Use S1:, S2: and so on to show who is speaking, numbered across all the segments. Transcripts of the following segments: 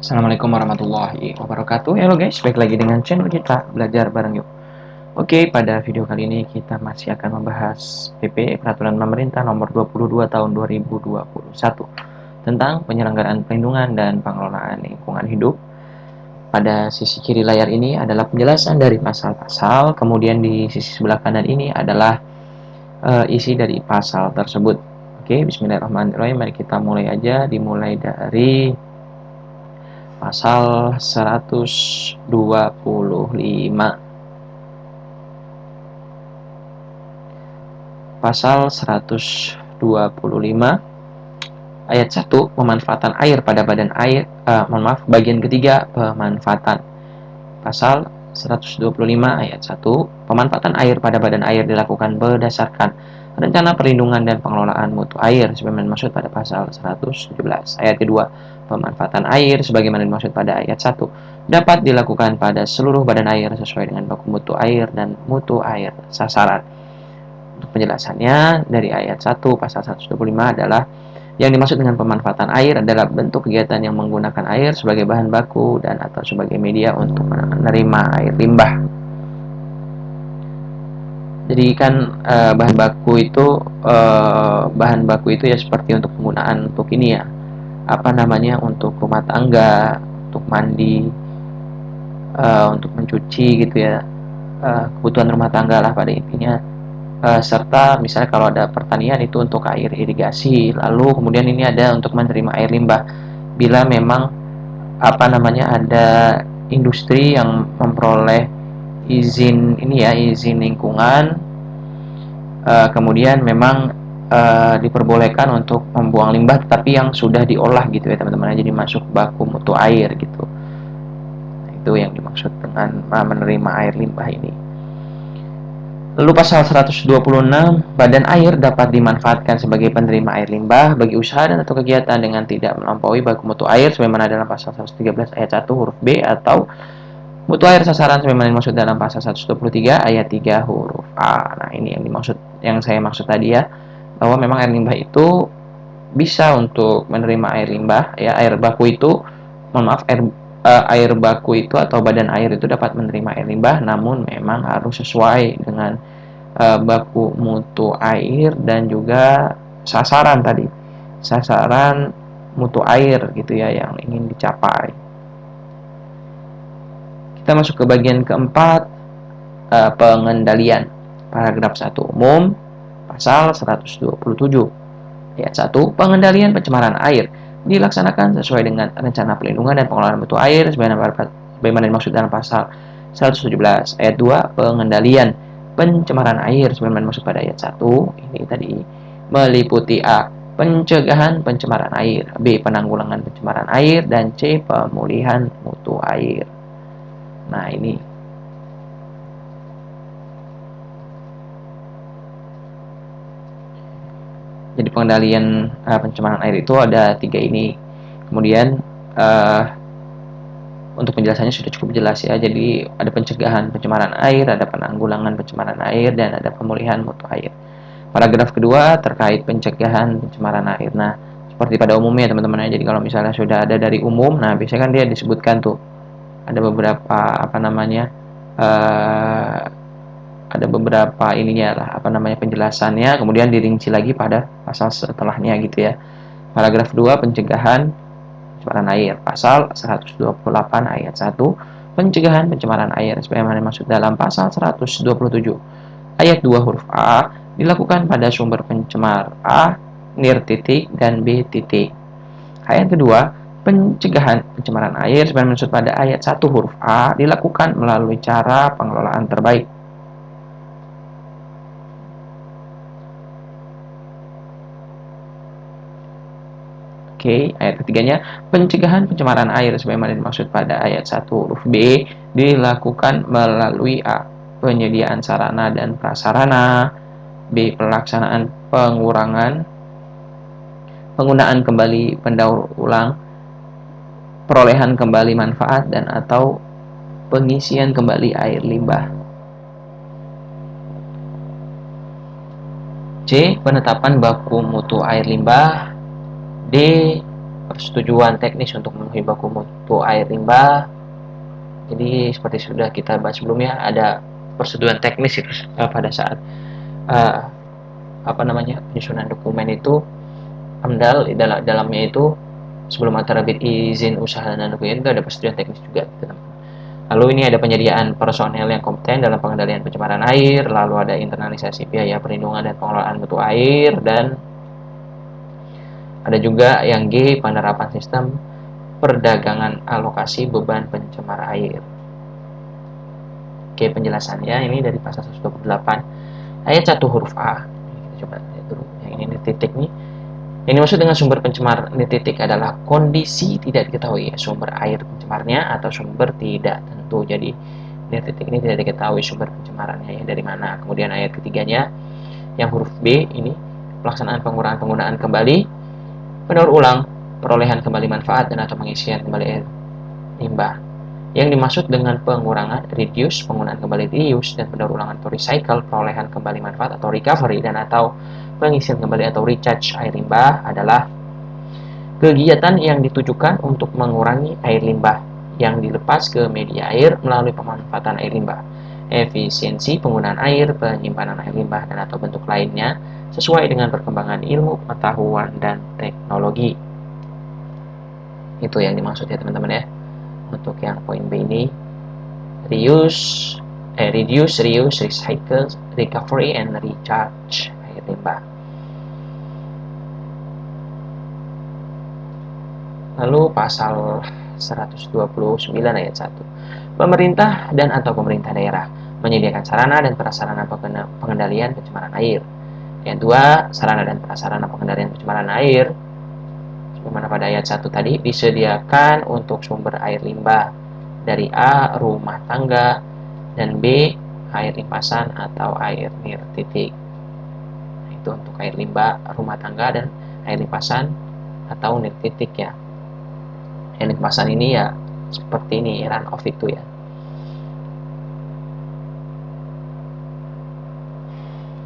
S1: Assalamualaikum warahmatullahi wabarakatuh. Halo guys, balik lagi dengan channel kita Belajar Bareng Yuk. Oke, pada video kali ini kita masih akan membahas PP Peraturan Pemerintah Nomor 22 Tahun 2021 tentang penyelenggaraan perlindungan dan pengelolaan lingkungan hidup. Pada sisi kiri layar ini adalah penjelasan dari pasal-pasal, kemudian di sisi sebelah kanan ini adalah isi dari pasal tersebut. Oke, bismillahirrahmanirrahim. Mari kita mulai aja, dimulai dari pasal 125. Pasal 125 ayat 1, pemanfaatan air pada badan air, bagian ketiga, pemanfaatan. Pasal 125 ayat 1, pemanfaatan air pada badan air dilakukan berdasarkan rencana perlindungan dan pengelolaan mutu air sebagaimana dimaksud pada pasal 117. Ayat kedua, pemanfaatan air sebagaimana dimaksud pada ayat 1 dapat dilakukan pada seluruh badan air sesuai dengan baku mutu air dan mutu air sasaran. Untuk penjelasannya dari ayat 1 pasal 125 adalah yang dimaksud dengan pemanfaatan air adalah bentuk kegiatan yang menggunakan air sebagai bahan baku dan atau sebagai media untuk menerima air limbah. Jadi kan bahan baku itu ya seperti untuk penggunaan untuk ini ya, untuk rumah tangga, untuk mandi, untuk mencuci gitu ya, kebutuhan rumah tangga lah pada intinya. Serta misalnya kalau ada pertanian itu untuk air irigasi, lalu kemudian ini ada untuk menerima air limbah bila memang ada industri yang memperoleh izin izin lingkungan, kemudian memang diperbolehkan untuk membuang limbah tetapi yang sudah diolah gitu ya teman-teman, jadi masuk baku mutu air gitu. Nah, itu yang dimaksud dengan menerima air limbah ini. Lalu pasal 126, badan air dapat dimanfaatkan sebagai penerima air limbah bagi usaha dan atau kegiatan dengan tidak melampaui baku mutu air sebagaimana dalam pasal 113 ayat 1 huruf B atau mutu air sasaran sebagaimana dimaksud dalam pasal 123 ayat 3 huruf A. Nah, ini yang saya maksud tadi ya, bahwa memang air limbah itu bisa untuk menerima air limbah ya, air baku itu air baku itu atau badan air itu dapat menerima air limbah, namun memang harus sesuai dengan baku mutu air dan juga sasaran mutu air gitu ya yang ingin dicapai. Kita masuk ke bagian keempat, pengendalian. Paragraf 1 umum, pasal 127 ayat 1, pengendalian pencemaran air dilaksanakan sesuai dengan rencana perlindungan dan pengelolaan mutu air sebagaimana dimaksud dalam pasal 117 ayat 2, pengendalian pencemaran air sebagaimana dimaksud pada ayat 1 ini tadi meliputi A, pencegahan pencemaran air, B, penanggulangan pencemaran air, dan C, pemulihan mutu air. Nah, ini jadi pengendalian pencemaran air itu ada 3 ini. Kemudian untuk penjelasannya sudah cukup jelas ya. Jadi ada pencegahan pencemaran air, ada penanggulangan pencemaran air, dan ada pemulihan mutu air. Paragraf kedua terkait pencegahan pencemaran air. Nah, seperti pada umumnya teman-teman ya. Jadi kalau misalnya sudah ada dari umum, nah biasanya kan dia disebutkan tuh ada beberapa ada beberapa penjelasannya, kemudian dirinci lagi pada pasal setelahnya gitu ya. Paragraf 2 pencegahan pencemaran air, pasal 128 ayat 1, pencegahan pencemaran air sebagaimana dimaksud dalam pasal 127 ayat 2 huruf A dilakukan pada sumber pencemar A, nir titik, dan B titik. Ayat kedua, pencegahan pencemaran air sebagaimana dimaksud pada ayat 1 huruf A dilakukan melalui cara pengelolaan terbaik. Oke, ayat ketiganya, pencegahan pencemaran air sebagaimana dimaksud pada ayat 1 huruf B dilakukan melalui A, penyediaan sarana dan prasarana, B, pelaksanaan penggunaan kembali pendaur ulang, perolehan kembali manfaat dan atau pengisian kembali air limbah. C, penetapan baku mutu air limbah. D, persetujuan teknis untuk memenuhi baku mutu air limbah. Jadi seperti sudah kita bahas sebelumnya, ada persetujuan teknis itu pada saat penyusunan dokumen itu. AMDAL dalamnya itu sebelum terbit izin usaha dan dokumen itu ada persetujuan teknis juga, teman-teman. Lalu ini ada penyediaan personel yang kompeten dalam pengendalian pencemaran air, lalu ada internalisasi biaya perlindungan dan pengelolaan mutu air, dan ada juga yang G, penerapan sistem perdagangan alokasi beban pencemar air. Oke, penjelasannya ini dari pasal 128 ayat 1 huruf A. Kita coba lihat dulu. Yang ini titik nih. Yang dimaksud dengan sumber pencemar ini titik adalah kondisi tidak diketahui, ya, sumber air pencemarnya atau sumber tidak tentu. Jadi ini titik ini tidak diketahui sumber pencemarannya, ya, dari mana. Kemudian ayat ketiganya yang huruf B ini pelaksanaan penggunaan kembali, pendaur ulang, perolehan kembali manfaat dan atau pengisian kembali air limbah. Yang dimaksud dengan pengurangan reduce, penggunaan kembali reuse, dan pendaur ulang atau recycle, perolehan kembali manfaat atau recovery, dan atau pengisian kembali atau recharge air limbah adalah kegiatan yang ditujukan untuk mengurangi air limbah yang dilepas ke media air melalui pemanfaatan air limbah, efisiensi penggunaan air, penyimpanan air limbah, dan atau bentuk lainnya sesuai dengan perkembangan ilmu, pengetahuan, dan teknologi. Itu yang dimaksud, ya, teman-teman, ya. Untuk yang poin B ini, reduce, reuse, recycle, recovery, and recharge air limbah. Lalu pasal 129 ayat 1. Pemerintah dan atau pemerintah daerah menyediakan sarana dan prasarana pengendalian pencemaran air. Yang 2, sarana dan prasarana pengendalian pencemaran air sebagaimana pada ayat 1 tadi disediakan untuk sumber air limbah dari A, rumah tangga, dan B, air limpasan atau air nir titik. Itu untuk air limbah rumah tangga dan air limpasan atau nir titik, ya. Air limpasan ini ya seperti ini, run off itu, ya.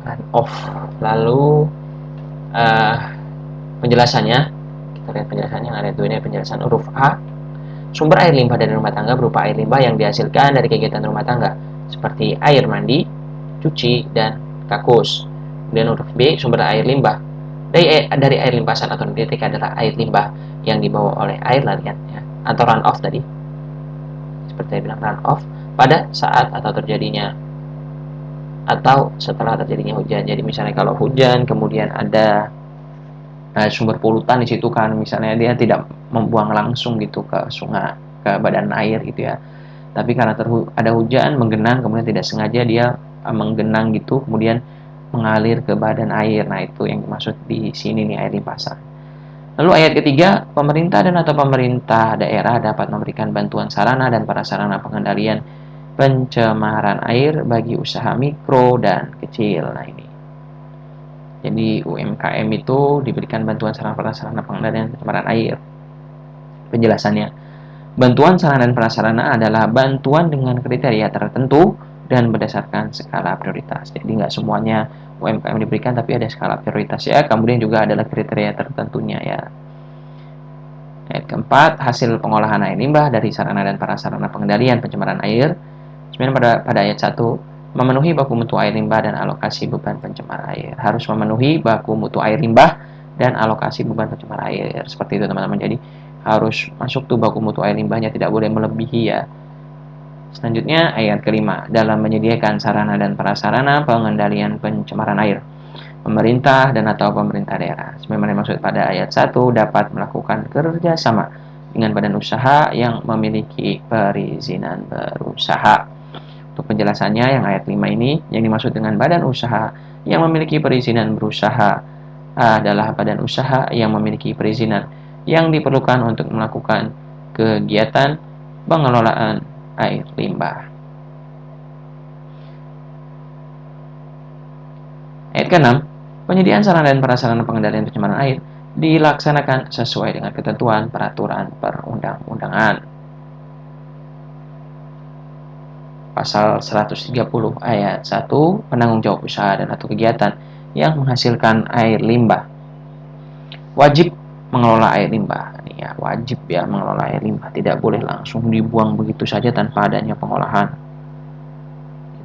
S1: Run off. Lalu penjelasannya, kita lihat penjelasannya yang ada itu. Ini penjelasan huruf A. Sumber air limbah dari rumah tangga berupa air limbah yang dihasilkan dari kegiatan rumah tangga seperti air mandi, cuci, dan kakus. Kemudian huruf B, sumber air limbah dari air limpasan atau titik adalah air limbah yang dibawa oleh air larian, ya, atau run off tadi. Seperti saya bilang, run off pada saat atau terjadinya atau setelah terjadinya hujan. Jadi misalnya kalau hujan kemudian ada sumber polutan di situ kan, misalnya dia tidak membuang langsung gitu ke sungai, ke badan air gitu, ya. Tapi karena ada hujan menggenang, kemudian tidak sengaja dia menggenang gitu, kemudian mengalir ke badan air. Nah, itu yang dimaksud di sini nih, air limpasan. Lalu ayat ketiga, pemerintah dan atau pemerintah daerah dapat memberikan bantuan sarana dan prasarana pengendalian pencemaran air bagi usaha mikro dan kecil. Nah, ini. Jadi UMKM itu diberikan bantuan sarana prasarana pengendalian pencemaran air. Penjelasannya, bantuan sarana dan prasarana adalah bantuan dengan kriteria tertentu dan berdasarkan skala prioritas. Jadi nggak semuanya UMKM diberikan, tapi ada skala prioritas, ya. Kemudian juga adalah kriteria tertentunya, ya. Ayat keempat, hasil pengolahan air limbah dari sarana dan prasarana pengendalian pencemaran air. Sebenarnya pada ayat 1, memenuhi baku mutu air limbah dan alokasi beban pencemar air. Harus memenuhi baku mutu air limbah dan alokasi beban pencemar air. Seperti itu, teman-teman. Jadi harus masuk tuh baku mutu air limbahnya, tidak boleh melebihi, ya. Selanjutnya ayat kelima, dalam menyediakan sarana dan prasarana pengendalian pencemaran air, pemerintah dan atau pemerintah daerah, sebagaimana maksud pada ayat 1, dapat melakukan kerjasama dengan badan usaha yang memiliki perizinan berusaha. Untuk penjelasannya yang ayat 5 ini, yang dimaksud dengan badan usaha yang memiliki perizinan berusaha adalah badan usaha yang memiliki perizinan yang diperlukan untuk melakukan kegiatan pengelolaan air limbah. Ayat ke-6, penyediaan sarana dan prasarana pengendalian pencemaran air dilaksanakan sesuai dengan ketentuan peraturan perundang-undangan. Pasal 130 ayat 1, penanggung jawab usaha dan atau kegiatan yang menghasilkan air limbah wajib mengelola air limbah. Ini ya, wajib ya mengelola air limbah, tidak boleh langsung dibuang begitu saja tanpa adanya pengolahan.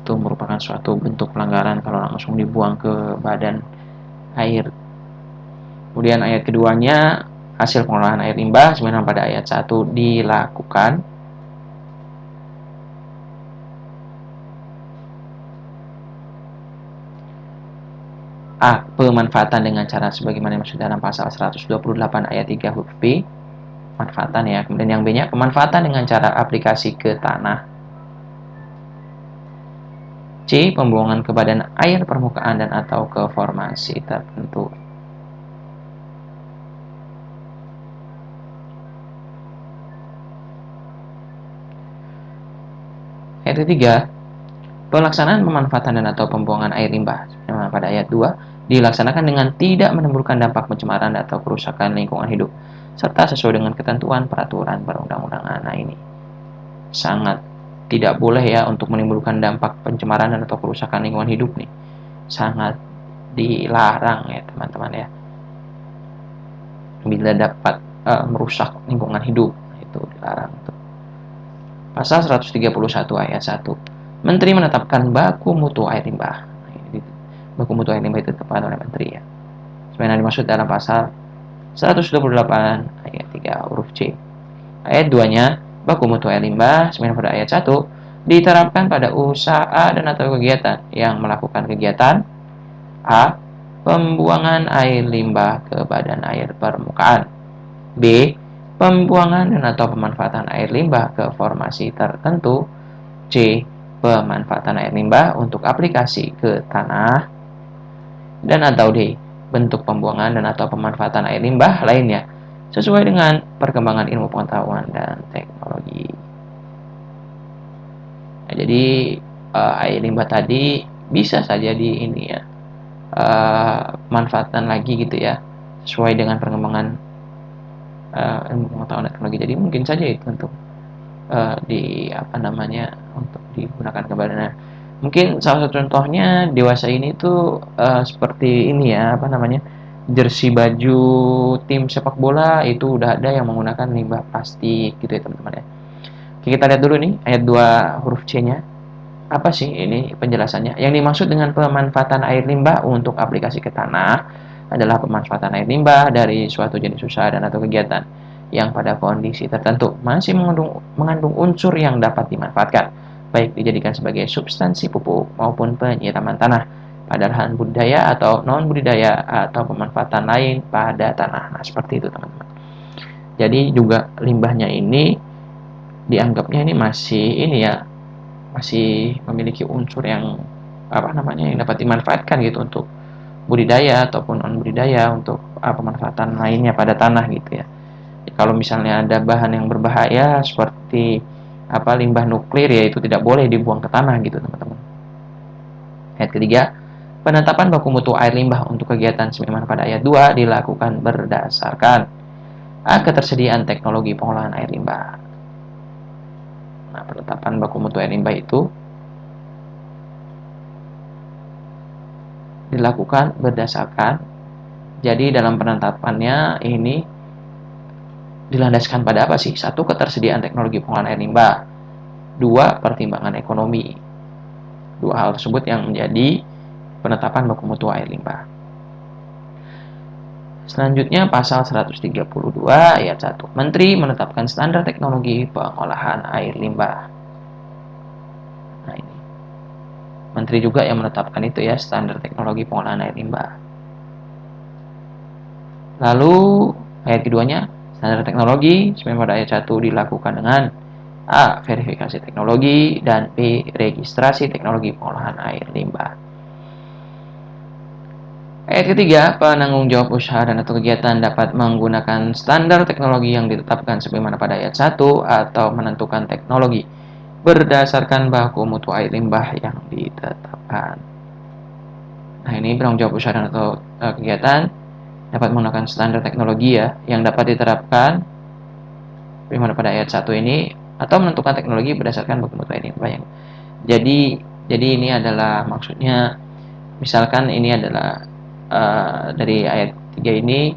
S1: Itu merupakan suatu bentuk pelanggaran kalau langsung dibuang ke badan air. Kemudian ayat keduanya, hasil pengolahan air limbah sebenarnya pada ayat 1 dilakukan A. Pemanfaatan dengan cara sebagaimana dimaksud dalam pasal 128 ayat 3 huruf B. Pemanfaatan ya. Kemudian yang B-nya, pemanfaatan dengan cara aplikasi ke tanah. C. Pembuangan ke badan air permukaan dan atau ke formasi tertentu. Ayat ketiga, pelaksanaan pemanfaatan dan atau pembuangan air limbah pada ayat 2 dilaksanakan dengan tidak menimbulkan dampak pencemaran atau kerusakan lingkungan hidup serta sesuai dengan ketentuan peraturan perundang-undangan. Nah, ini sangat tidak boleh ya untuk menimbulkan dampak pencemaran dan atau kerusakan lingkungan hidup nih. Sangat dilarang ya teman-teman ya. Bila dapat merusak lingkungan hidup, itu dilarang tuh. Pasal 131 ayat 1. Menteri menetapkan baku mutu air limbah. Baku mutu air limbah itu ditetapkan oleh menteri ya. Sebenarnya dimaksud dalam pasal 128 ayat 3 huruf C. Ayat 2-nya, baku mutu air limbah sebenarnya pada ayat 1 diterapkan pada usaha dan atau kegiatan yang melakukan kegiatan A. Pembuangan air limbah ke badan air permukaan. B. Pembuangan dan atau pemanfaatan air limbah ke formasi tertentu. C. Pemanfaatan air limbah untuk aplikasi ke tanah. Dan atau D. Bentuk pembuangan dan atau pemanfaatan air limbah lainnya sesuai dengan perkembangan ilmu pengetahuan dan teknologi. Nah, jadi air limbah tadi bisa saja di ini ya, manfaatkan lagi gitu ya, sesuai dengan perkembangan ilmu pengetahuan dan teknologi. Jadi mungkin saja itu untuk di apa namanya untuk digunakan kembali. Mungkin salah satu contohnya dewasa ini tuh seperti ini ya, apa namanya, jersey baju tim sepak bola itu udah ada yang menggunakan limbah plastik gitu ya teman-teman ya. Oke, kita lihat dulu nih ayat 2 huruf C-nya. Apa sih ini penjelasannya? Yang dimaksud dengan pemanfaatan air limbah untuk aplikasi ke tanah adalah pemanfaatan air limbah dari suatu jenis usaha dan atau kegiatan yang pada kondisi tertentu masih mengandung unsur yang dapat dimanfaatkan, baik dijadikan sebagai substansi pupuk maupun penyiraman tanah pada lahan budidaya atau non budidaya atau pemanfaatan lain pada tanah. Nah, seperti itu teman-teman. Jadi juga limbahnya ini dianggapnya ini masih ini ya, masih memiliki unsur yang apa namanya yang dapat dimanfaatkan gitu untuk budidaya ataupun non budidaya untuk pemanfaatan lainnya pada tanah gitu ya. Kalau misalnya ada bahan yang berbahaya seperti apa limbah nuklir ya itu tidak boleh dibuang ke tanah gitu teman-teman. Ayat ketiga, penetapan baku mutu air limbah untuk kegiatan sebagaimana pada ayat 2 dilakukan berdasarkan A. Ketersediaan teknologi pengolahan air limbah. Nah, penetapan baku mutu air limbah itu dilakukan berdasarkan, jadi dalam penetapannya ini dilandaskan pada apa sih? 1. Ketersediaan teknologi pengolahan air limbah. 2. Pertimbangan ekonomi. Dua hal tersebut yang menjadi penetapan baku mutu air limbah. Selanjutnya pasal 132 ayat 1. Menteri menetapkan standar teknologi pengolahan air limbah. Nah, ini. Menteri juga yang menetapkan itu ya, standar teknologi pengolahan air limbah. Lalu ayat keduanya, standar teknologi sebenarnya pada ayat 1 dilakukan dengan A. Verifikasi teknologi dan B. Registrasi teknologi pengolahan air limbah. Ayat ketiga, penanggung jawab usaha dan atau kegiatan dapat menggunakan standar teknologi yang ditetapkan sebagaimana pada ayat 1 atau menentukan teknologi berdasarkan baku mutu air limbah yang ditetapkan. Nah, ini penanggung jawab usaha dan atau kegiatan dapat menggunakan standar teknologi ya yang dapat diterapkan sebagaimana pada ayat 1 ini atau menentukan teknologi berdasarkan baku mutu air limbah yang. Jadi ini adalah maksudnya misalkan ini adalah dari ayat 3 ini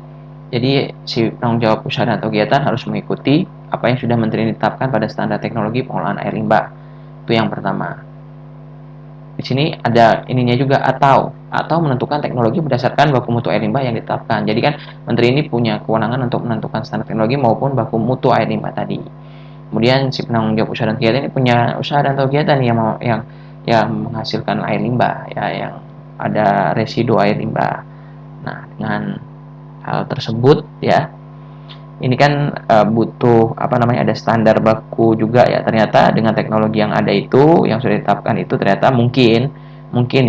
S1: Jadi si penanggung jawab usaha dan atau kegiatan harus mengikuti apa yang sudah Menteri tetapkan pada standar teknologi pengolahan air limbah. Itu yang pertama. Di sini ada ininya juga atau menentukan teknologi berdasarkan baku mutu air limbah yang ditetapkan. Jadi kan Menteri ini punya kewenangan untuk menentukan standar teknologi maupun baku mutu air limbah tadi. Kemudian si penanggung jawab usaha dan kegiatan ini punya usaha dan kegiatan yang menghasilkan air limbah ya, yang ada residu air limbah. Nah, dengan hal tersebut ya, ini kan butuh ada standar baku juga ya. Ternyata dengan teknologi yang ada itu, yang sudah ditetapkan itu, ternyata mungkin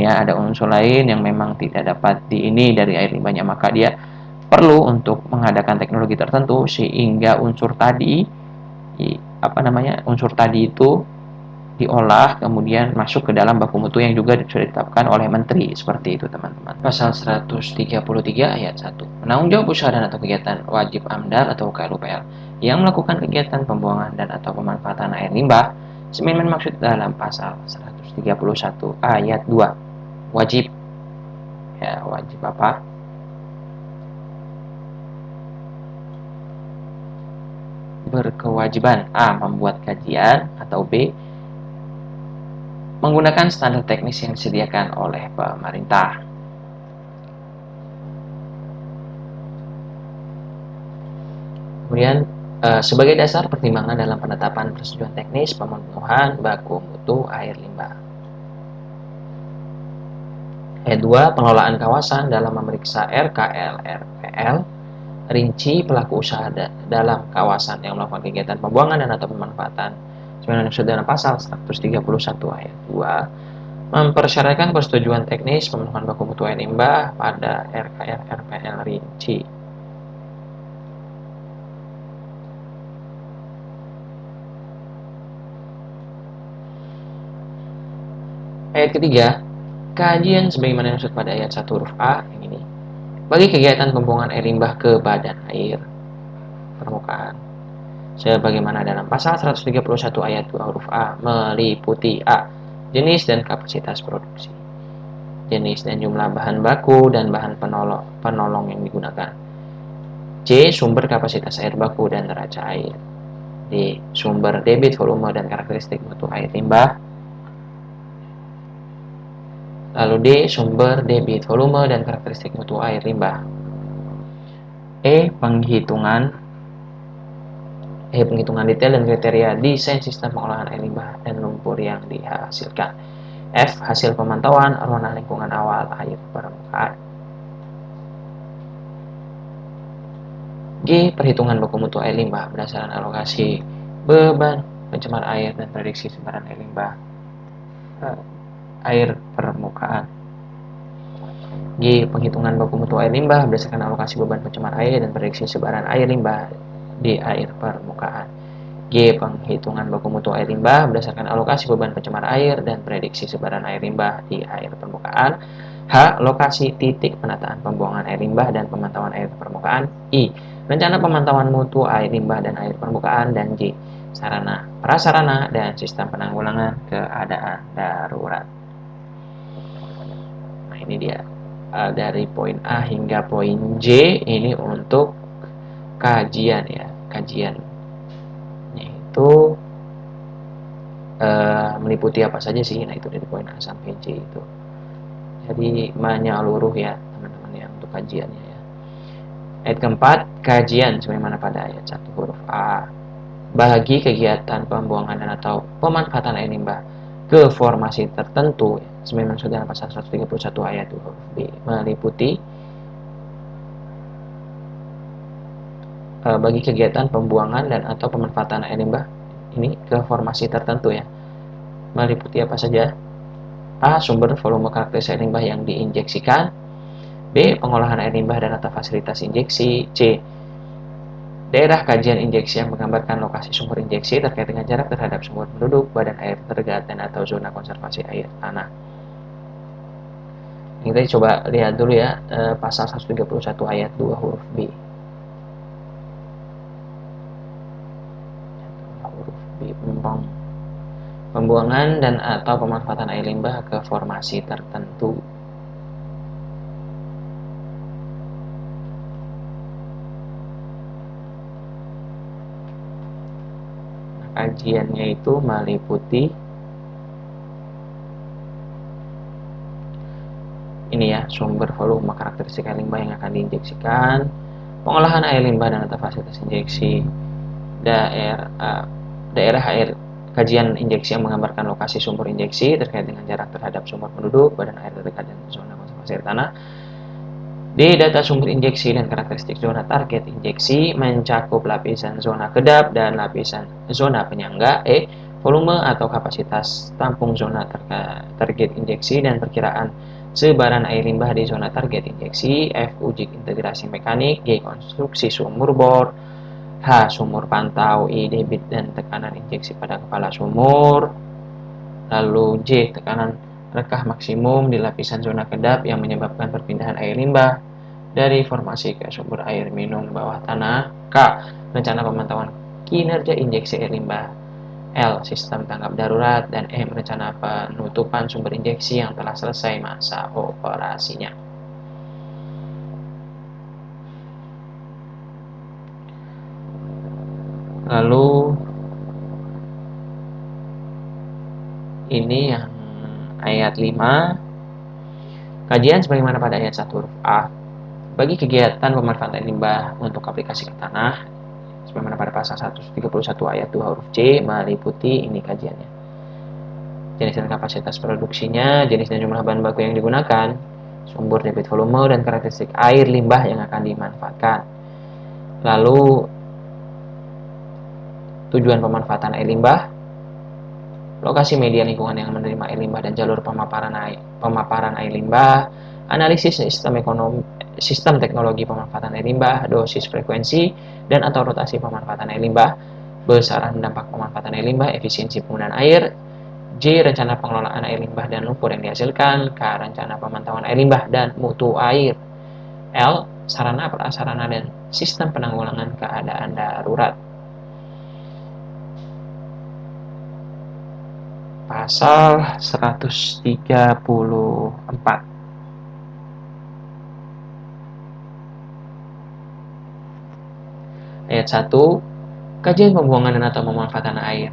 S1: ya ada unsur lain yang memang tidak dapat dari air limbahnya, maka dia perlu untuk mengadakan teknologi tertentu sehingga unsur tadi itu diolah kemudian masuk ke dalam baku mutu yang juga sudah ditetapkan oleh menteri. Seperti itu teman-teman. Pasal 133 ayat 1. Penanggung jawab usaha dan atau kegiatan wajib AMDAL atau KLUPL yang melakukan kegiatan pembuangan dan atau pemanfaatan air limbah sebagaimana maksud dalam pasal 131 ayat 2. Wajib ya, wajib apa? Berkewajiban A. Membuat kajian, atau B. Menggunakan standar teknis yang disediakan oleh pemerintah. Kemudian sebagai dasar pertimbangan dalam penetapan persetujuan teknis pemenuhan baku mutu air limbah. Ayat 2. Pengelolaan kawasan dalam memeriksa RKL RPL rinci pelaku usaha dalam kawasan yang melakukan kegiatan pembuangan dan atau pemanfaatan sebagaimana dimaksud dalam pasal 131 ayat 2 mempersyaratkan persetujuan teknis pemenuhan baku mutu air limbah pada RKL RPL rinci. Ayat ketiga, kajian sebagaimana dimaksud pada ayat 1 huruf A yang ini bagi kegiatan pembuangan air limbah ke badan air permukaan sebagaimana dalam pasal 131 ayat 2 huruf A meliputi A. Jenis dan kapasitas produksi, jenis dan jumlah bahan baku dan bahan penolong yang digunakan. C. Sumber kapasitas air baku dan neraca air. D. Sumber debit volume dan karakteristik mutu air limbah. Lalu D. Sumber debit volume dan karakteristik mutu air limbah. Penghitungan detail dan kriteria desain sistem pengolahan air limbah dan lumpur yang dihasilkan. F. Hasil pemantauan arwana lingkungan awal air permukaan. G. Perhitungan baku mutu air limbah berdasarkan alokasi beban pencemar air dan prediksi sebaran air limbah air permukaan. G. Penghitungan baku mutu air limbah berdasarkan alokasi beban pencemar air dan prediksi sebaran air limbah di air permukaan. G. Penghitungan baku mutu air limbah berdasarkan alokasi beban pencemar air dan prediksi sebaran air limbah di air permukaan. H. Lokasi titik penataan pembuangan air limbah dan pemantauan air permukaan. I. Rencana pemantauan mutu air limbah dan air permukaan. Dan J. Sarana, prasarana, dan sistem penanggulangan keadaan darurat. Nah, ini dia. Dari poin A hingga poin J ini untuk kajian ya, kajiannya itu meliputi apa saja sih. Nah, itu dari poin A sampai J itu, jadi menyeluruh ya teman-teman ya untuk kajiannya ya. Ayat keempat, kajian sebagaimana pada ayat 1 huruf A bagi kegiatan pembuangan dan atau pemanfaatan air limbah ke formasi tertentu ya, sebagaimana sudah dalam pasal 131 ayat 2 huruf B meliputi bagi kegiatan pembuangan dan atau pemanfaatan air limbah ini ke formasi tertentu ya, meliputi apa saja? A. Sumber volume karakteristik air limbah yang diinjeksikan. B. Pengolahan air limbah dan atau fasilitas injeksi. C. Daerah kajian injeksi yang menggambarkan lokasi sumber injeksi terkait dengan jarak terhadap sumber penduduk, badan air terdekat, dan atau zona konservasi air tanah. Kita coba lihat dulu ya pasal 131 ayat 2 huruf B. Huruf B, pembuangan dan atau pemanfaatan air limbah ke formasi tertentu. kajiannya itu meliputi ini ya, sumber, volume, karakteristik air limbah yang akan diinjeksikan, pengolahan air limbah dan atau fasilitas injeksi, daerah air, kajian injeksi yang menggambarkan lokasi sumber injeksi terkait dengan jarak terhadap sumber penduduk, badan air terdekat dan zona konservasi air tanah. Di data sumber injeksi dan karakteristik zona target injeksi mencakup lapisan zona kedap dan lapisan zona penyangga, volume atau kapasitas tampung zona target injeksi dan perkiraan sebaran air limbah di zona target injeksi, F. Uji integrasi mekanik, G. Konstruksi sumur bor, H. Sumur pantau, I. Debit dan tekanan injeksi pada kepala sumur, lalu J. Tekanan rekah maksimum di lapisan zona kedap yang menyebabkan perpindahan air limbah dari formasi ke sumber air minum bawah tanah, K. Rencana pemantauan kinerja injeksi air limbah, L. Sistem tanggap darurat, dan M. Rencana penutupan sumber injeksi yang telah selesai masa operasinya. Lalu ini yang ayat 5. Kajian sebagaimana pada ayat 1 huruf A. Bagi kegiatan pemanfaatan limbah untuk aplikasi ke tanah, sebagaimana pada pasal 131 ayat 2 huruf C, meliputi ini kajiannya. Jenis dan kapasitas produksinya, jenis dan jumlah bahan baku yang digunakan, sumber, debit, volume, dan karakteristik air limbah yang akan dimanfaatkan. Lalu tujuan pemanfaatan air limbah, lokasi media lingkungan yang menerima air limbah dan jalur pemaparan air limbah, analisis sistem teknologi pemanfaatan air limbah, dosis, frekuensi, dan atau rotasi pemanfaatan air limbah, besaran dampak pemanfaatan air limbah, efisiensi penggunaan air, J. Rencana pengelolaan air limbah dan lumpur yang dihasilkan, K. Rencana pemantauan air limbah dan mutu air, L. Sarana, prasarana, dan sistem penanggulangan keadaan darurat. Pasal 134. Ayat 1. Kajian pembuangan dan atau pemanfaatan air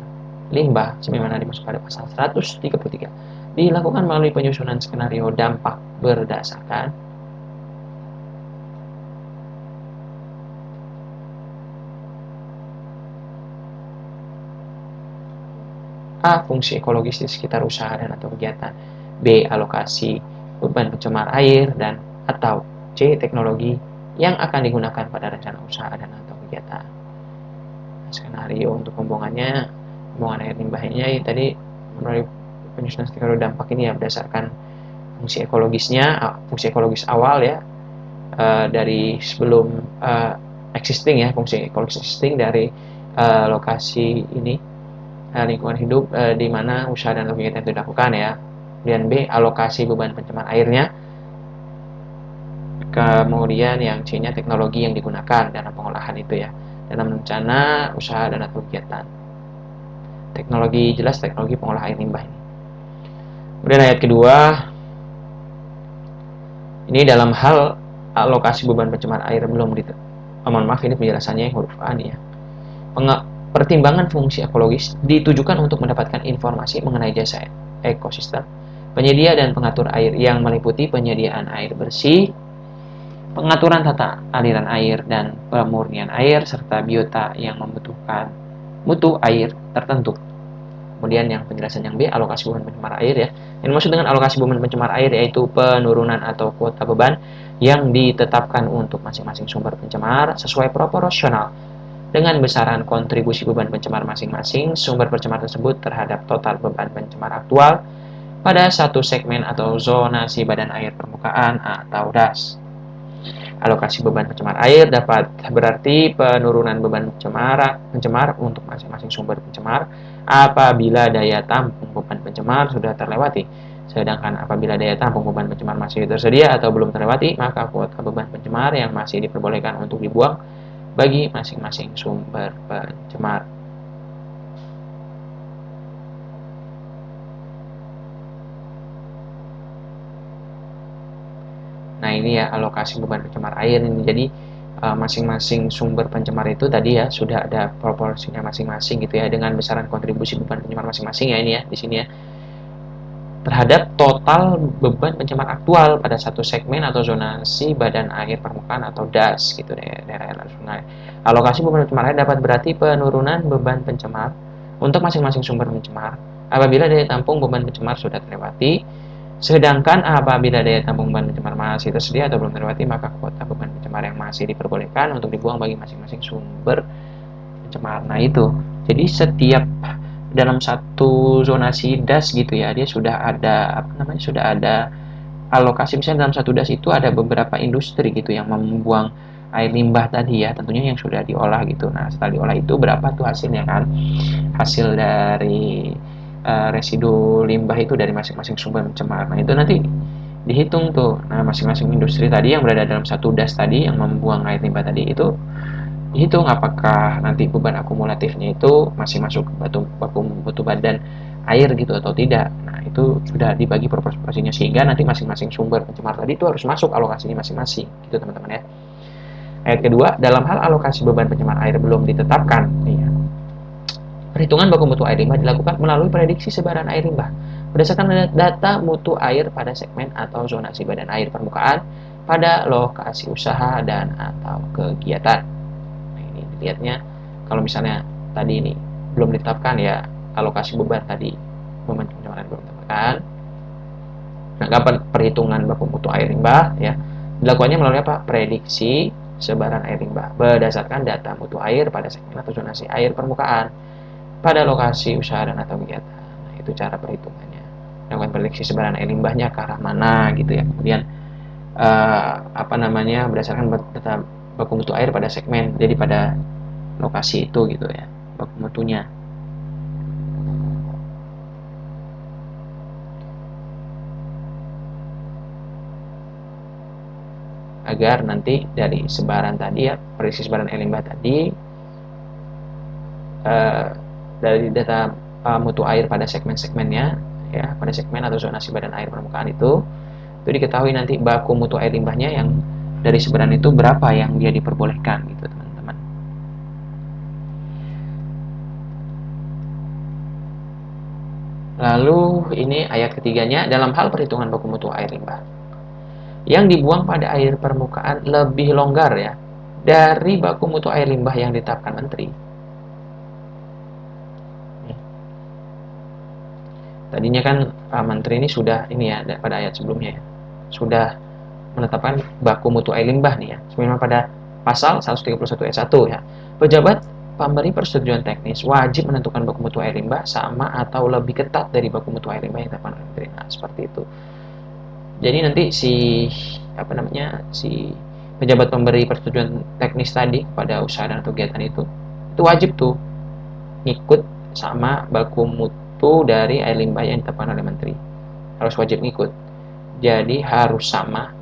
S1: limbah sebagaimana dimaksud pada pasal 133 dilakukan melalui penyusunan skenario dampak berdasarkan A. Fungsi ekologis di sekitar usaha dan atau kegiatan, B. Alokasi beban pencemar air dan atau C. Teknologi yang akan digunakan pada rencana usaha dan atau kegiatan. Skenario untuk pembuangan air limbahnya tadi melalui penyusunan skenario dampak ini ya berdasarkan fungsi ekologis awal ya, dari sebelum existing ya, fungsi ekologis existing dari lokasi ini lingkungan hidup di mana usaha dan kegiatan itu dilakukan ya. Kemudian B. Alokasi beban pencemar airnya. Kemudian yang C-nya teknologi yang digunakan dalam pengolahan itu ya, dalam rencana usaha dan atau kegiatan. Teknologi jelas teknologi pengolahan air limbah ini. Kemudian ayat kedua, ini dalam hal alokasi beban pencemar air belum mohon maaf ini penjelasannya huruf A nih ya. Pertimbangan fungsi ekologis ditujukan untuk mendapatkan informasi mengenai jasa ekosistem, penyedia dan pengatur air yang meliputi penyediaan air bersih, pengaturan tata aliran air dan pemurnian air, serta biota yang membutuhkan mutu air tertentu. Kemudian yang penjelasan yang B, alokasi beban pencemar air ya. Yang dimaksud dengan alokasi beban pencemar air yaitu penurunan atau kuota beban yang ditetapkan untuk masing-masing sumber pencemar sesuai proporsional dengan besaran kontribusi beban pencemar masing-masing sumber pencemar tersebut terhadap total beban pencemar aktual pada satu segmen atau zonasi badan air permukaan atau DAS. Alokasi beban pencemar air dapat berarti penurunan beban pencemar untuk masing-masing sumber pencemar apabila daya tampung beban pencemar sudah terlewati. Sedangkan apabila daya tampung beban pencemar masih tersedia atau belum terlewati, maka kuota beban pencemar yang masih diperbolehkan untuk dibuang bagi masing-masing sumber pencemar. Nah ini ya alokasi beban pencemar air ini. Jadi masing-masing sumber pencemar itu tadi ya sudah ada proporsinya masing-masing gitu ya, dengan besaran kontribusi beban pencemar masing-masing ya ini ya di sini ya, terhadap total beban pencemar aktual pada satu segmen atau zonasi badan air permukaan atau DAS gitu deh, daerah aliran sungai. Alokasi beban pencemar air dapat berarti penurunan beban pencemar untuk masing-masing sumber pencemar apabila daya tampung beban pencemar sudah terlewati, sedangkan apabila daya tampung beban pencemar masih tersedia atau belum terlewati, maka kuota beban pencemar yang masih diperbolehkan untuk dibuang bagi masing-masing sumber pencemar. Nah itu, jadi setiap dalam satu zonasi das gitu ya, dia sudah ada apa namanya, sudah ada alokasi. Misalnya dalam satu das itu ada beberapa industri gitu yang membuang air limbah tadi ya, tentunya yang sudah diolah gitu. Nah setelah diolah itu berapa tuh hasilnya kan, hasil dari residu limbah itu dari masing-masing sumber pencemar. Nah itu nanti dihitung tuh. Nah masing-masing industri tadi yang berada dalam satu das tadi yang membuang air limbah tadi itu dihitung apakah nanti beban akumulatifnya itu masih masuk ke baku mutu badan air gitu atau tidak. Nah itu sudah dibagi proporsinya sehingga nanti masing-masing sumber pencemar tadi itu harus masuk alokasinya masing-masing gitu teman-teman ya. Ayat kedua, dalam hal alokasi beban pencemar air belum ditetapkan nih ya, perhitungan baku mutu air limbah dilakukan melalui prediksi sebaran air limbah berdasarkan data mutu air pada segmen atau zonasi badan air permukaan pada lokasi usaha dan atau kegiatan. Nah, ini dilihatnya kalau misalnya tadi ini belum ditetapkan ya, alokasi beban tadi beban pencemaran belum ditetapkan. Nah, kapan perhitungan baku mutu air limbah ya? Dilakukannya melalui apa? Prediksi sebaran air limbah berdasarkan data mutu air pada segmen atau zonasi air permukaan pada lokasi usaha dan atau kegiatan. Nah, itu cara perhitungannya. Lakukan prediksi sebaran air limbahnya ke arah mana gitu ya. Kemudian berdasarkan data baku mutu air pada segmen, jadi pada lokasi itu gitu ya, baku mutunya. Agar nanti dari sebaran tadi ya, prediksi sebaran air limbah tadi dari data mutu air pada segmen-segmennya ya, pada segmen atau zonasi badan air permukaan itu diketahui nanti baku mutu air limbahnya yang dari sebaran itu berapa yang dia diperbolehkan gitu teman-teman. Lalu ini ayat ketiganya, dalam hal perhitungan baku mutu air limbah yang dibuang pada air permukaan lebih longgar ya dari baku mutu air limbah yang ditetapkan menteri. Tadinya kan menteri ini sudah ini ya, pada ayat sebelumnya ya, sudah menetapkan baku mutu air limbah nih ya, sebagaimana pada pasal 131 ayat 1 ya. Pejabat pemberi persetujuan teknis wajib menentukan baku mutu air limbah sama atau lebih ketat dari baku mutu air limbah yang ditetapkan oleh menteri. Nah, seperti itu. Jadi nanti si pejabat pemberi persetujuan teknis tadi pada usaha dan kegiatan itu wajib tuh ngikut sama baku mutu dari air limbah yang ditetapkan oleh menteri, harus wajib ngikut. Jadi harus sama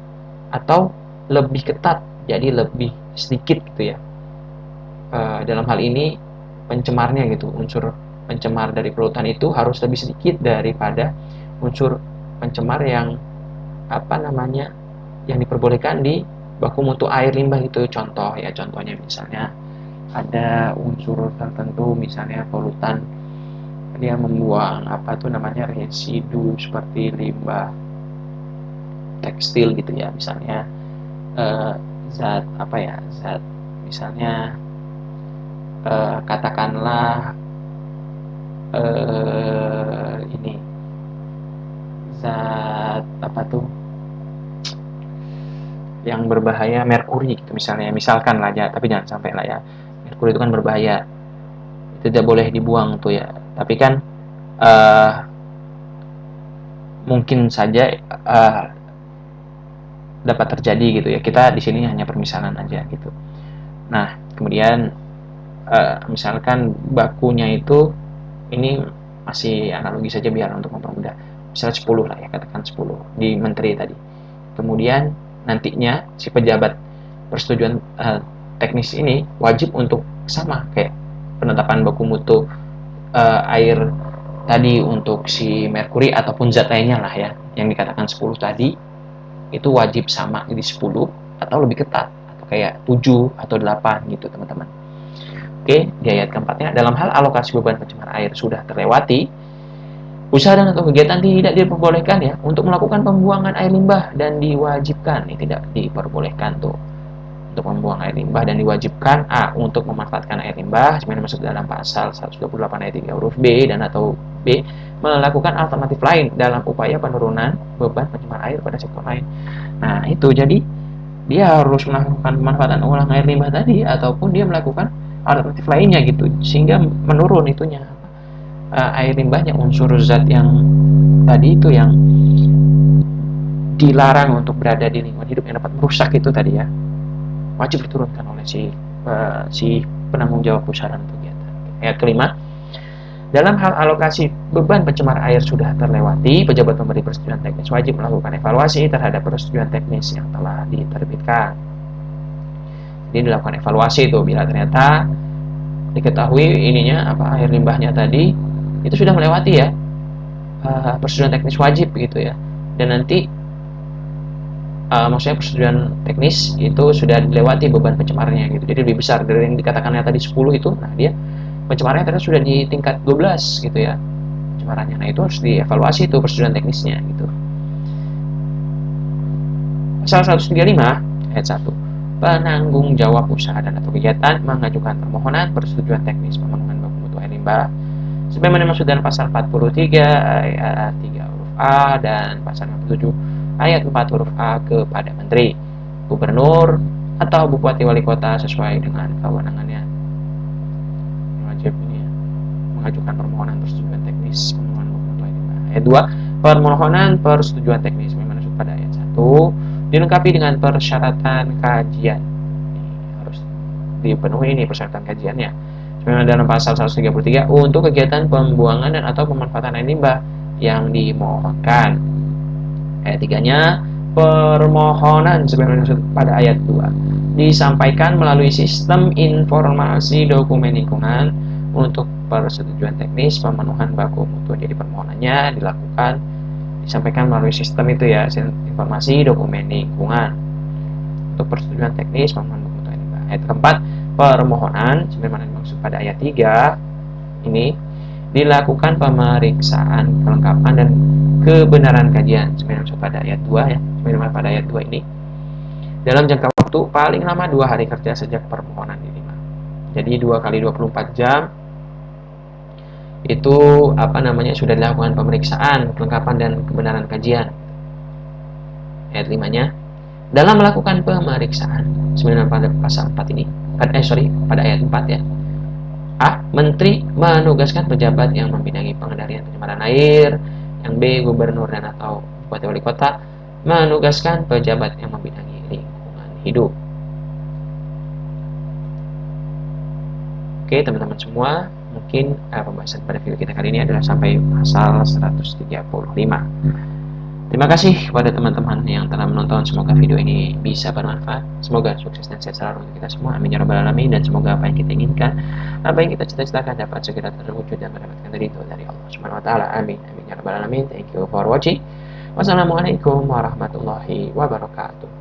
S1: atau lebih ketat, jadi lebih sedikit gitu ya. Dalam hal ini pencemarnya gitu, unsur pencemar dari polutan itu harus lebih sedikit daripada unsur pencemar yang yang diperbolehkan di baku mutu air limbah itu. Contohnya misalnya ada unsur tertentu, misalnya polutan dia membuang residu seperti limbah tekstil gitu ya, misalnya zat misalnya katakanlah ini zat yang berbahaya, merkuri gitu misalkan lah ya, tapi jangan sampai lah ya, merkuri itu kan berbahaya, itu tidak boleh dibuang tuh ya. Tapi kan mungkin saja dapat terjadi gitu ya, kita di sini hanya permisalan aja gitu. Nah kemudian misalkan bakunya itu, ini masih analogi saja biar untuk mempermudah, misalnya 10 lah ya, katakan 10 di menteri tadi. Kemudian nantinya si pejabat persetujuan teknis ini wajib untuk sama kayak penetapan baku mutu air tadi untuk si merkuri ataupun zat lainnya lah ya, yang dikatakan 10 tadi itu wajib sama jadi 10 atau lebih ketat kayak 7 atau 8 gitu teman-teman. Oke, di ayat keempatnya, dalam hal alokasi beban pencemar air sudah terlewati, usaha dan atau kegiatan tidak diperbolehkan ya untuk melakukan pembuangan air limbah dan diwajibkan, ini tidak diperbolehkan tuh untuk membuang air limbah dan diwajibkan untuk memanfaatkan air limbah sebenarnya masuk dalam pasal 128 ayat 3 huruf B dan atau B melakukan alternatif lain dalam upaya penurunan beban pencemar air pada sektor lain. Nah, itu jadi dia harus melakukan pemanfaatan ulang air limbah tadi ataupun dia melakukan alternatif lainnya gitu sehingga menurun itunya air limbahnya, unsur zat yang tadi itu yang dilarang untuk berada di lingkungan hidup yang dapat merusak itu tadi ya, wajib diturunkan oleh si penanggung jawab usaha dan kegiatan. Ayat kelima, dalam hal alokasi beban pencemar air sudah terlewati, pejabat pemberi persetujuan teknis wajib melakukan evaluasi terhadap persetujuan teknis yang telah diterbitkan. Jadi dilakukan evaluasi itu bila ternyata diketahui ininya air limbahnya tadi itu sudah melewati ya persetujuan teknis wajib gitu ya, dan nanti maksudnya persetujuan teknis itu sudah dilewati beban pencemarnya gitu, jadi lebih besar dari yang dikatakannya tadi 10 itu, nah dia pencemarannya ternyata sudah di tingkat 12 gitu ya pencemarannya, nah itu harus dievaluasi itu persetujuan teknisnya gitu. Pasal 135 ayat 1, penanggung jawab usaha dan atau kegiatan mengajukan permohonan persetujuan teknis pemenuhan baku mutu air limbah sebagaimana dimaksud dalam pasal 43 ayat 3 huruf A dan pasal 57 ayat 4 huruf A kepada menteri, gubernur, atau bupati wali kota sesuai dengan kewenangannya. Wajib ini ya, mengajukan permohonan persetujuan teknis pemenuhan baku mutu air limbah. Ayat 2, permohonan persetujuan teknis dimaksud pada ayat 1 dilengkapi dengan persyaratan kajian. Ini harus dipenuhi ini persyaratan kajiannya. Sebenarnya dalam pasal 133 untuk kegiatan pembuangan dan atau pemanfaatan air limbah yang dimohonkan. Ayat 3-nya, permohonan sebagaimana pada ayat 2 disampaikan melalui sistem informasi dokumen lingkungan untuk persetujuan teknis pemenuhan baku mutu. Jadi permohonannya disampaikan melalui sistem itu ya, informasi dokumen lingkungan untuk persetujuan teknis pemenuhan baku mutu air limbah. Ayat keempat, permohonan sebagaimana dimaksud pada ayat 3 ini dilakukan pemeriksaan kelengkapan dan kebenaran kajian sebagaimana dimaksud pada ayat 2 ya, sebagaimana pada ayat 2 ini dalam jangka waktu paling lama 2 hari kerja sejak permohonan diterima. Jadi 2 kali 24 jam itu sudah dilakukan pemeriksaan kelengkapan dan kebenaran kajian. Ayat 5-nya, dalam melakukan pemeriksaan sebenarnya pada pasal 4 ini pada ayat 4 ya, menteri menugaskan pejabat yang membidangi pengendalian pencemaran air, yang B gubernur dan atau bupati wali kota menugaskan pejabat yang membidangi lingkungan hidup. Oke teman-teman semua, mungkin pembahasan pada video kita kali ini adalah sampai pasal 135. Terima kasih kepada teman-teman yang telah menonton. Semoga video ini bisa bermanfaat. Semoga sukses dan sehat selalu untuk kita semua. Amin ya rabbal alamin. Dan semoga apa yang kita inginkan, apa yang kita cita-citakan dapat segera terwujud dan mendapatkan ridho dari Allah Subhanahu wa taala. Amin. Amin ya rabbal alamin. Thank you for watching. Wassalamualaikum warahmatullahi wabarakatuh.